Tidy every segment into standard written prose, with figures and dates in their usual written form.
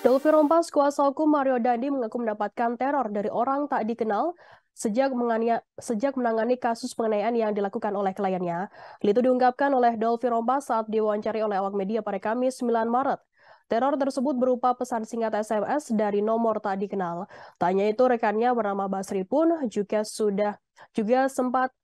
Dolfi Rompas, kuasa hukum Mario Dandi mengaku mendapatkan teror dari orang tak dikenal sejak menangani kasus penganiayaan yang dilakukan oleh kliennya. Hal itu diungkapkan oleh Dolfi Rompas saat diwawancari oleh awak media pada Kamis 9 Maret. Teror tersebut berupa pesan singkat SMS dari nomor tak dikenal. Tak hanya itu, rekannya bernama Basri pun juga sempat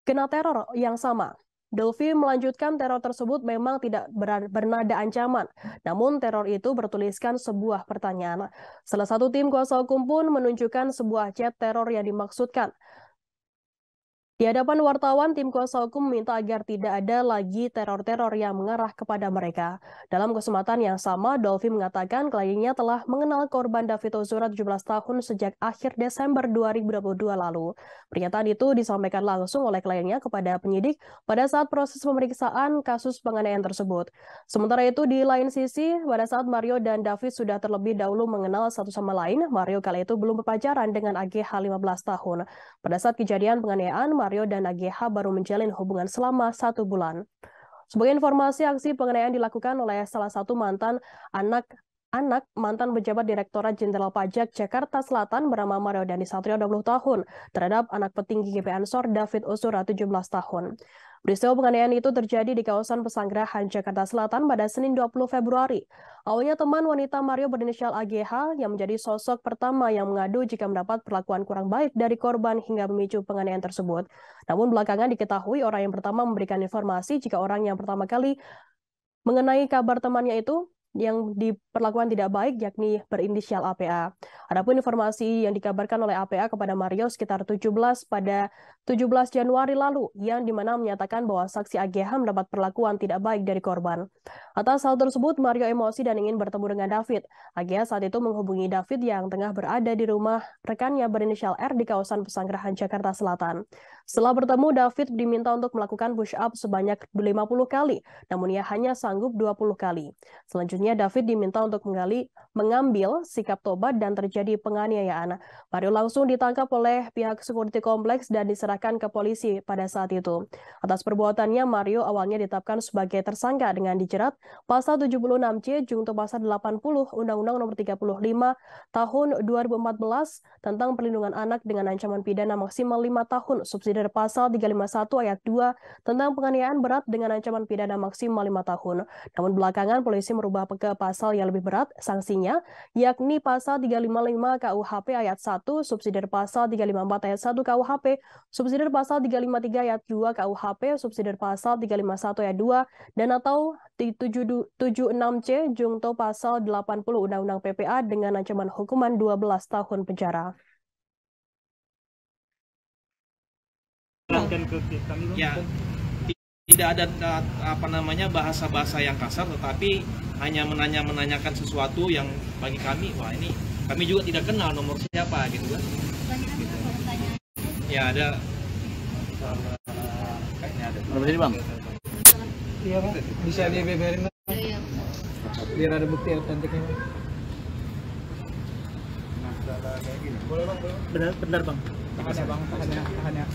kena teror yang sama. Dolfi melanjutkan teror tersebut memang tidak bernada ancaman, namun teror itu bertuliskan sebuah pertanyaan. Salah satu tim kuasa hukum pun menunjukkan sebuah chat teror yang dimaksudkan. Di hadapan wartawan, tim kuasa hukum meminta agar tidak ada lagi teror-teror yang mengarah kepada mereka. Dalam kesempatan yang sama, Dolfi mengatakan kliennya telah mengenal korban David Ozora 17 tahun sejak akhir Desember 2022 lalu. Pernyataan itu disampaikan langsung oleh kliennya kepada penyidik pada saat proses pemeriksaan kasus penganiayaan tersebut. Sementara itu, di lain sisi, pada saat Mario dan David sudah terlebih dahulu mengenal satu sama lain, Mario kala itu belum berpacaran dengan AGH 15 tahun. Pada saat kejadian penganiayaan, Mario dan AGH baru menjalin hubungan selama 1 bulan. Sebagai informasi, aksi penganiayaan dilakukan oleh salah satu mantan mantan pejabat Direktorat Jenderal Pajak Jakarta Selatan bernama Mario Dandi Satrio 20 tahun terhadap anak petinggi GP Ansor David Ozora 17 tahun. Peristiwa penganiayaan itu terjadi di kawasan Pesanggerahan, Jakarta Selatan pada Senin 20 Februari. Awalnya teman wanita Mario berinisial AGH yang menjadi sosok pertama yang mengadu jika mendapat perlakuan kurang baik dari korban hingga memicu penganiayaan tersebut. Namun belakangan diketahui orang yang pertama memberikan informasi jika orang yang pertama kali mengenai kabar temannya itu yang diperlakukan tidak baik, yakni berinisial APA. Adapun informasi yang dikabarkan oleh APA kepada Mario sekitar pada 17 Januari lalu, yang dimana menyatakan bahwa saksi AGH mendapat perlakuan tidak baik dari korban. Atas hal tersebut, Mario emosi dan ingin bertemu dengan David. AGH saat itu menghubungi David yang tengah berada di rumah rekannya berinisial R di kawasan Pesanggerahan, Jakarta Selatan. Setelah bertemu, David diminta untuk melakukan push-up sebanyak 50 kali, namun ia hanya sanggup 20 kali. Selanjutnya, David diminta untuk mengambil sikap tobat dan terjadi penganiayaan. Mario langsung ditangkap oleh pihak security kompleks dan diserahkan ke polisi pada saat itu. Atas perbuatannya, Mario awalnya ditetapkan sebagai tersangka dengan dijerat pasal 76C junto pasal 80 Undang-Undang Nomor 35 Tahun 2014 tentang perlindungan anak dengan ancaman pidana maksimal 5 tahun, subsidi pasal 351 ayat 2 tentang penganiayaan berat dengan ancaman pidana maksimal 5 tahun. Namun belakangan polisi merubah ke pasal yang lebih berat sanksinya, yakni pasal 355 KUHP ayat 1, subsidi pasal 354 ayat 1 KUHP, subsidi pasal 353 ayat 2 KUHP, subsidi pasal 351 ayat 2, dan atau 76C junto pasal 80 Undang-Undang PPA dengan ancaman hukuman 12 tahun penjara. Ya, tidak ada bahasa-bahasa yang kasar, tetapi hanya menanyakan sesuatu yang bagi kami, wah ini kami juga tidak kenal nomor siapa gitu kan. Ya ada. Berapa sini bang? Iya bang, bisa dibeberin biar ada bukti autentiknya. Boleh bang, Benar bang. tahan bang, tahan ya.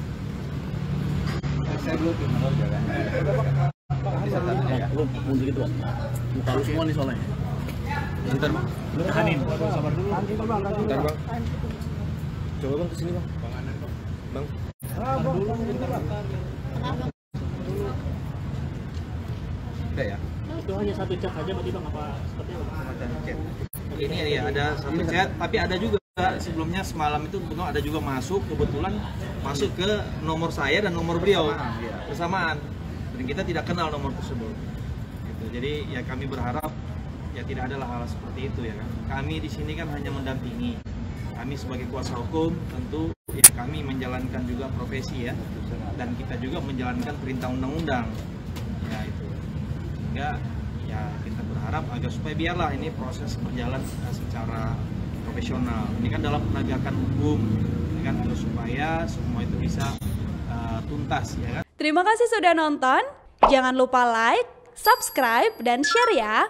Saya belum Lu mundur gitu bang. Muka lu semua nih soalnya. Bentar bang. Tahanin. sabar dulu. Bentar bang. Coba bang kesini bang. Bang. Udah ya. Itu hanya satu chat aja berarti bang, apa seperti apa? Ini ya ada satu chat, tapi ada juga sebelumnya semalam itu ada juga kebetulan masuk ke nomor saya dan nomor beliau bersamaan, dan kita tidak kenal nomor tersebut. Gitu. Jadi ya kami berharap ya tidak ada hal seperti itu ya kan. Kami di sini kan hanya mendampingi. Kami sebagai kuasa hukum tentu ya kami menjalankan juga profesi ya, dan kita juga menjalankan perintah undang-undang. Ya itu. Sehingga ya kita berharap agar supaya biarlah ini proses berjalan secara profesional. Ini kan dalam penegakan hukum, ini kan supaya semua itu bisa tuntas ya kan. Terima kasih sudah nonton. Jangan lupa like, subscribe, dan share ya.